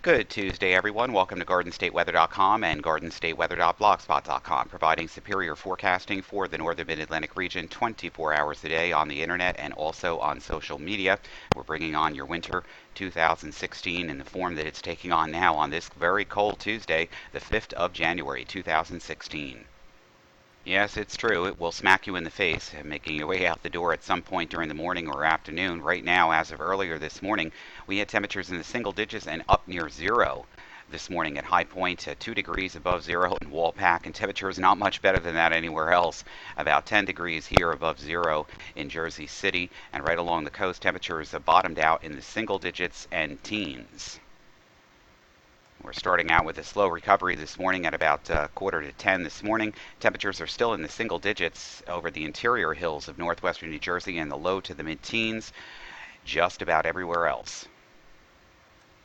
Good Tuesday, everyone. Welcome to GardenStateWeather.com and GardenStateWeather.blogspot.com, providing superior forecasting for the northern mid-Atlantic region 24 hours a day on the internet and also on social media. We're bringing on your winter 2016 in the form that it's taking on now on this very cold Tuesday, the 5th of January 2016. Yes, it's true. It will smack you in the face, making your way out the door at some point during the morning or afternoon. Right now, as of earlier this morning, we had temperatures in the single digits and up near zero this morning at High Point, 2 degrees above zero in Walpack, and temperatures not much better than that anywhere else. About 10 degrees here above zero in Jersey City, and right along the coast, temperatures have bottomed out in the single digits and teens. We're starting out with a slow recovery this morning at about quarter to 10 this morning. Temperatures are still in the single digits over the interior hills of northwestern New Jersey and the low to the mid-teens, just about everywhere else.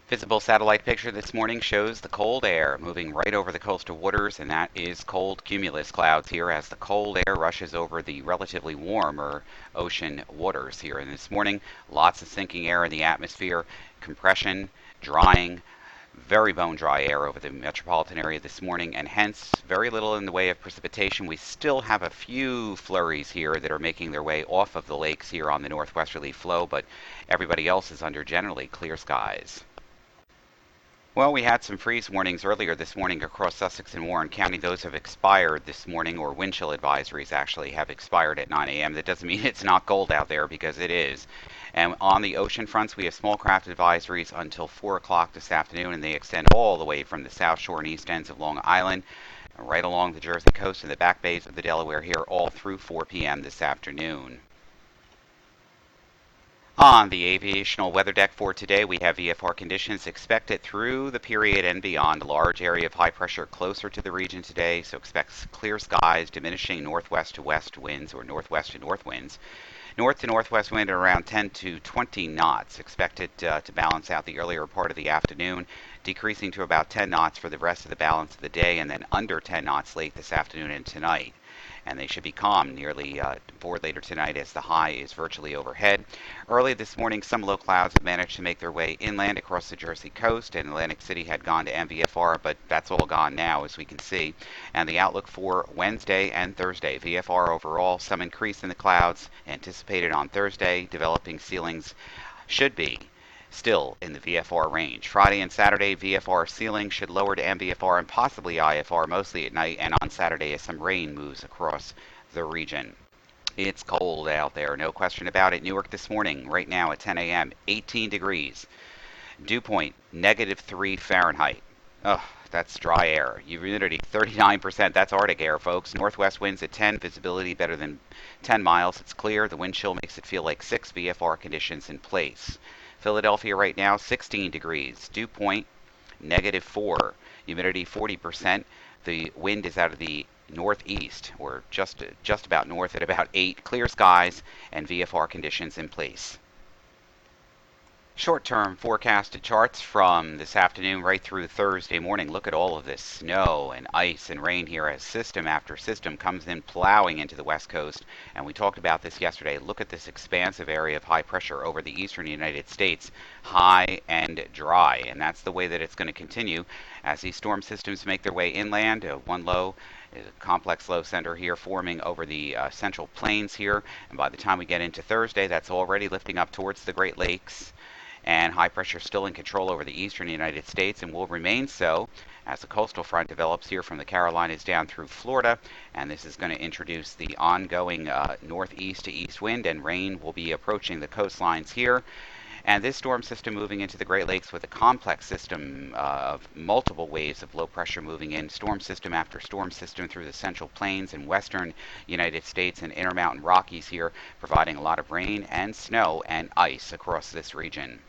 Visible satellite picture this morning shows the cold air moving right over the coastal waters, and that is cold cumulus clouds here as the cold air rushes over the relatively warmer ocean waters here. And this morning, lots of sinking air in the atmosphere, compression, drying, very bone dry air over the metropolitan area this morning, and hence very little in the way of precipitation. We still have a few flurries here that are making their way off of the lakes here on the northwesterly flow, but everybody else is under generally clear skies. Well, we had some freeze warnings earlier this morning across Sussex and Warren County. Those have expired this morning, or wind chill advisories actually have expired at 9 a.m. That doesn't mean it's not cold out there, because it is. And on the ocean fronts, we have small craft advisories until 4 o'clock this afternoon, and they extend all the way from the south shore and east ends of Long Island, right along the Jersey coast and the back bays of the Delaware here, all through 4 p.m. this afternoon. On the aviational weather deck for today, we have VFR conditions expected through the period and beyond. A large area of high pressure closer to the region today, so expect clear skies, diminishing northwest to west winds or northwest to north winds. North to northwest wind at around 10 to 20 knots, expected to balance out the earlier part of the afternoon, decreasing to about 10 knots for the rest of the balance of the day, and then under 10 knots late this afternoon and tonight. And they should be calm nearly forward later tonight as the high is virtually overhead. Early this morning, some low clouds have managed to make their way inland across the Jersey coast, and Atlantic City had gone to MVFR, but that's all gone now, as we can see. And the outlook for Wednesday and Thursday, VFR overall, some increase in the clouds anticipated on Thursday. Developing ceilings should be still in the VFR range. Friday and Saturday, VFR ceiling should lower to MVFR and possibly IFR mostly at night, and on Saturday as some rain moves across the region. It's cold out there, no question about it. Newark this morning, right now at 10 a.m., 18 degrees. Dew point, -3 Fahrenheit. Ugh, that's dry air. Humidity, 39%. That's Arctic air, folks. Northwest winds at 10, visibility better than 10 miles. It's clear. The wind chill makes it feel like 6 VFR conditions in place. Philadelphia right now, 16 degrees. Dew point, -4. Humidity, 40%. The wind is out of the northeast, or just about north at about 8. Clear skies and VFR conditions in place. Short-term forecasted charts from this afternoon right through Thursday morning. Look at all of this snow and ice and rain here as system after system comes in plowing into the west coast. And we talked about this yesterday. Look at this expansive area of high pressure over the eastern United States, high and dry. And that's the way that it's going to continue as these storm systems make their way inland. One low is a complex low center here forming over the central plains here. And by the time we get into Thursday, that's already lifting up towards the Great Lakes. And high pressure still in control over the eastern United States and will remain so as the coastal front develops here from the Carolinas down through Florida. And this is going to introduce the ongoing northeast to east wind, and rain will be approaching the coastlines here. And this storm system moving into the Great Lakes with a complex system of multiple waves of low pressure moving in, storm system after storm system through the central plains and western United States and Intermountain Rockies here, providing a lot of rain and snow and ice across this region.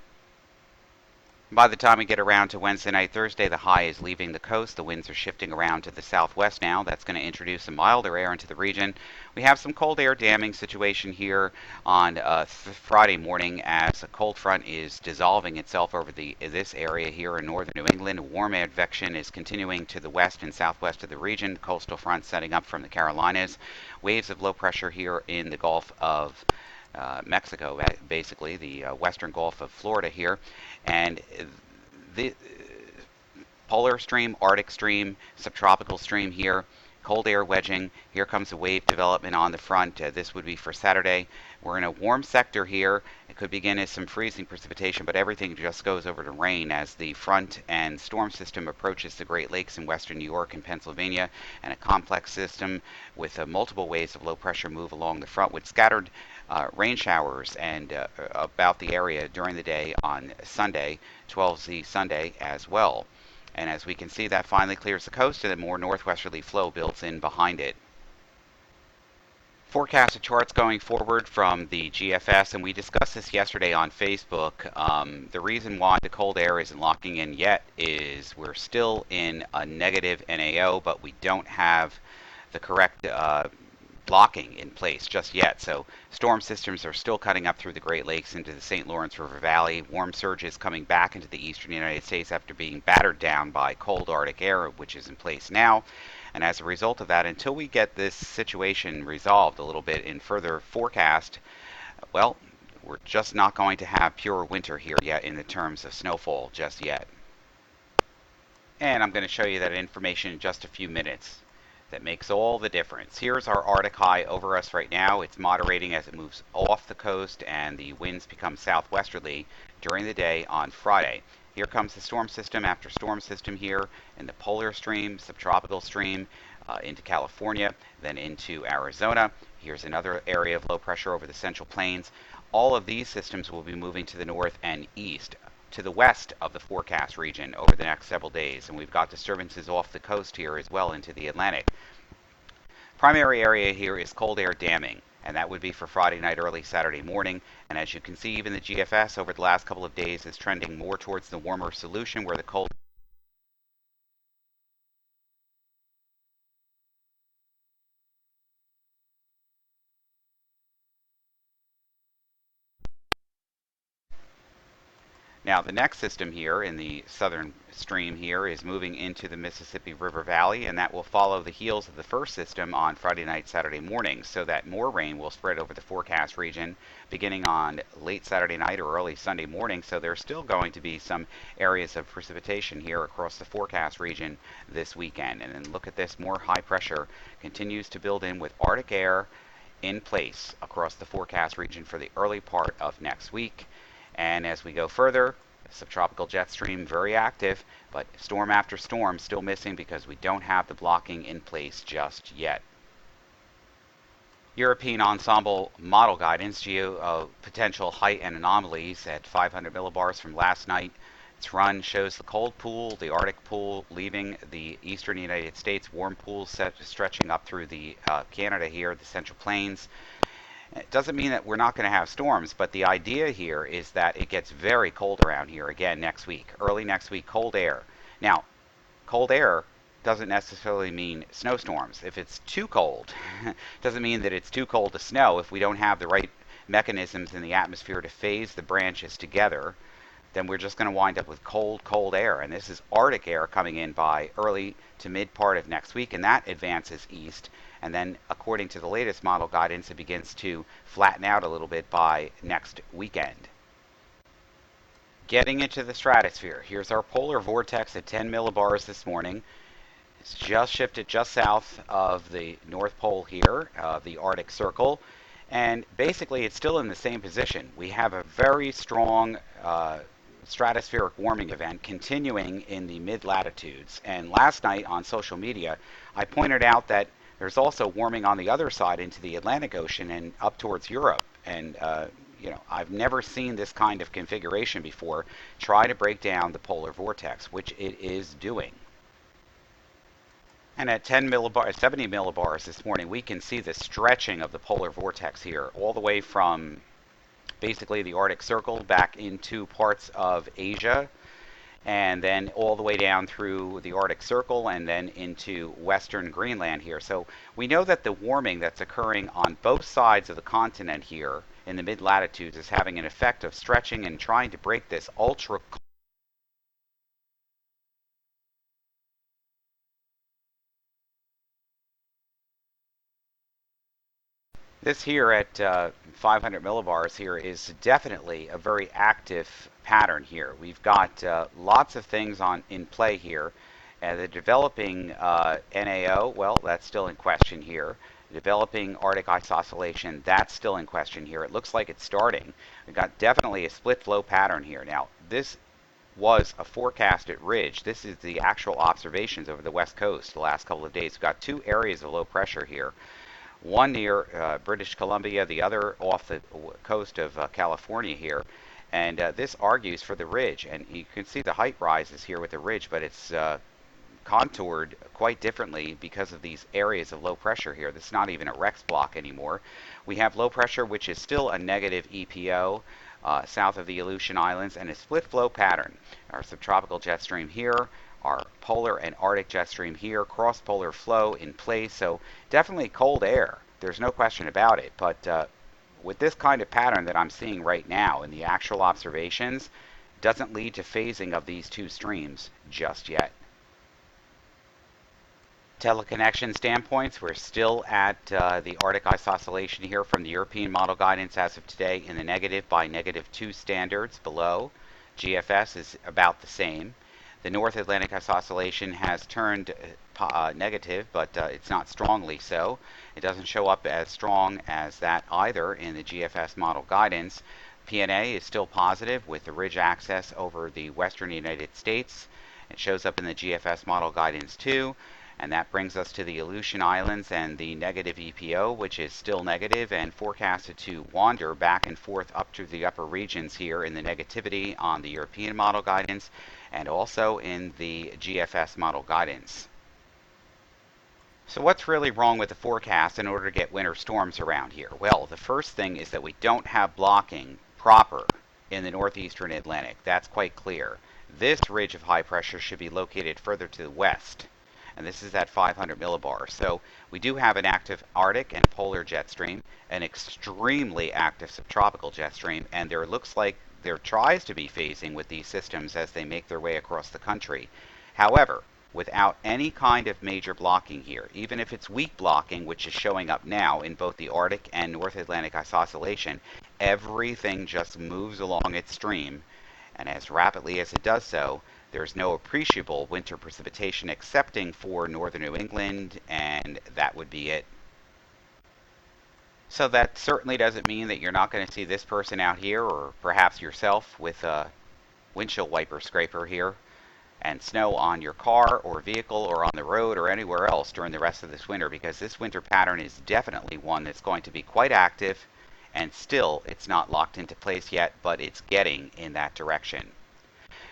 By the time we get around to Wednesday night, Thursday, the high is leaving the coast. The winds are shifting around to the southwest now. That's going to introduce some milder air into the region. We have some cold air damming situation here on Friday morning as a cold front is dissolving itself over this area here in northern New England. Warm advection is continuing to the west and southwest of the region. Coastal front setting up from the Carolinas. Waves of low pressure here in the Gulf of Mexico, basically the western Gulf of Florida here, and polar stream, Arctic stream, subtropical stream here. Cold air wedging. Here comes a wave development on the front. This would be for Saturday. We're in a warm sector here. It could begin as some freezing precipitation, but everything just goes over to rain as the front and storm system approaches the Great Lakes in western New York and Pennsylvania, and a complex system with multiple waves of low pressure move along the front with scattered rain showers and about the area during the day on Sunday, 12Z Sunday as well. And as we can see, that finally clears the coast and a more northwesterly flow builds in behind it. Forecasted charts going forward from the GFS, and we discussed this yesterday on Facebook. The reason why the cold air isn't locking in yet is we're still in a negative NAO, but we don't have the correct blocking in place just yet. So storm systems are still cutting up through the Great Lakes into the St. Lawrence River Valley. Warm surges coming back into the eastern United States after being battered down by cold Arctic air, which is in place now. And as a result of that, until we get this situation resolved a little bit in further forecast, well, we're just not going to have pure winter here yet in the terms of snowfall just yet. And I'm going to show you that information in just a few minutes. That makes all the difference. Here's our Arctic high over us right now. It's moderating as it moves off the coast and the winds become southwesterly during the day on Friday. Here comes the storm system after storm system here in the polar stream, subtropical stream into California, then into Arizona. Here's another area of low pressure over the Central Plains. All of these systems will be moving to the north and east, to the west of the forecast region over the next several days, and we've got disturbances off the coast here as well into the Atlantic. Primary area here is cold air damming, and that would be for Friday night, early Saturday morning. And as you can see, even the GFS over the last couple of days is trending more towards the warmer solution where the cold Now, the next system here in the southern stream here is moving into the Mississippi River Valley, and that will follow the heels of the first system on Friday night, Saturday morning, so that more rain will spread over the forecast region beginning on late Saturday night or early Sunday morning. So there's still going to be some areas of precipitation here across the forecast region this weekend. And then look at this, more high pressure continues to build in with Arctic air in place across the forecast region for the early part of next week. And as we go further, subtropical jet stream very active, but storm after storm still missing because we don't have the blocking in place just yet. European ensemble model guidance, potential height and anomalies at 500 millibars from last night. Its run shows the cold pool, the Arctic pool leaving the eastern United States, warm pools stretching up through the Canada here, the Central Plains. It doesn't mean that we're not going to have storms, but the idea here is that it gets very cold around here again next week. Early next week, cold air. Now, cold air doesn't necessarily mean snowstorms. If it's too cold, doesn't mean that it's too cold to snow. If we don't have the right mechanisms in the atmosphere to phase the branches together, then we're just going to wind up with cold, cold air. And this is Arctic air coming in by early to mid part of next week, and that advances east. And then, according to the latest model guidance, it begins to flatten out a little bit by next weekend. Getting into the stratosphere, here's our polar vortex at 10 millibars this morning. It's just shifted just south of the North Pole here, the Arctic Circle. And basically, it's still in the same position. We have a very strong stratospheric warming event continuing in the mid-latitudes. And last night on social media, I pointed out that there's also warming on the other side into the Atlantic Ocean and up towards Europe. And, I've never seen this kind of configuration before. Try to break down the polar vortex, which it is doing. And at 70 millibars this morning, we can see the stretching of the polar vortex here, all the way from basically the Arctic Circle back into parts of Asia, and then all the way down through the Arctic Circle and then into western Greenland here. So we know that the warming that's occurring on both sides of the continent here in the mid-latitudes is having an effect of stretching and trying to break this ultra This here at 500 millibars here is definitely a very active pattern here. We've got lots of things in play here. The developing NAO, well, that's still in question here. Developing Arctic ice oscillation, that's still in question here. It looks like it's starting. We've got definitely a split flow pattern here. Now, this was a forecasted ridge. This is the actual observations over the west coast the last couple of days. We've got two areas of low pressure here. One near British Columbia, the other off the coast of California here. And this argues for the ridge. And you can see the height rises here with the ridge, but it's contoured quite differently because of these areas of low pressure here. This is not even a Rex block anymore. We have low pressure, which is still a negative EPO south of the Aleutian Islands, and a split flow pattern. Our subtropical jet stream here, our polar and Arctic jet stream here, cross-polar flow in place, so definitely cold air. There's no question about it, but with this kind of pattern that I'm seeing right now in the actual observations, doesn't lead to phasing of these two streams just yet. Teleconnection standpoints, we're still at the Arctic ice oscillation here from the European model guidance as of today in the negative by -2 standards below. GFS is about the same. The North Atlantic ice oscillation has turned negative, but it's not strongly so. It doesn't show up as strong as that either in the GFS model guidance. PNA is still positive with the ridge axis over the western United States. It shows up in the GFS model guidance too. And that brings us to the Aleutian Islands and the negative EPO, which is still negative and forecasted to wander back and forth up to the upper regions here in the negativity on the European model guidance and also in the GFS model guidance. So what's really wrong with the forecast in order to get winter storms around here? Well, the first thing is that we don't have blocking proper in the northeastern Atlantic. That's quite clear. This ridge of high pressure should be located further to the west. And this is at 500 millibars. So we do have an active Arctic and polar jet stream, an extremely active subtropical jet stream, and there looks like there tries to be phasing with these systems as they make their way across the country. However, without any kind of major blocking here, even if it's weak blocking, which is showing up now in both the Arctic and North Atlantic ice oscillation, everything just moves along its stream, and as rapidly as it does so, there's no appreciable winter precipitation excepting for northern New England, and that would be it. So that certainly doesn't mean that you're not going to see this person out here, or perhaps yourself with a windshield wiper scraper here, and snow on your car or vehicle or on the road or anywhere else during the rest of this winter, because this winter pattern is definitely one that's going to be quite active, and still it's not locked into place yet, but it's getting in that direction.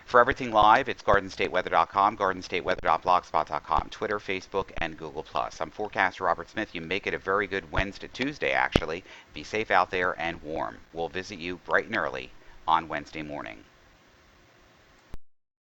For everything live, it's GardenStateWeather.com, GardenStateWeather.blogspot.com, Twitter, Facebook, and Google+. I'm forecaster Robert Smith. You make it a very good Tuesday, actually. Be safe out there and warm. We'll visit you bright and early on Wednesday morning.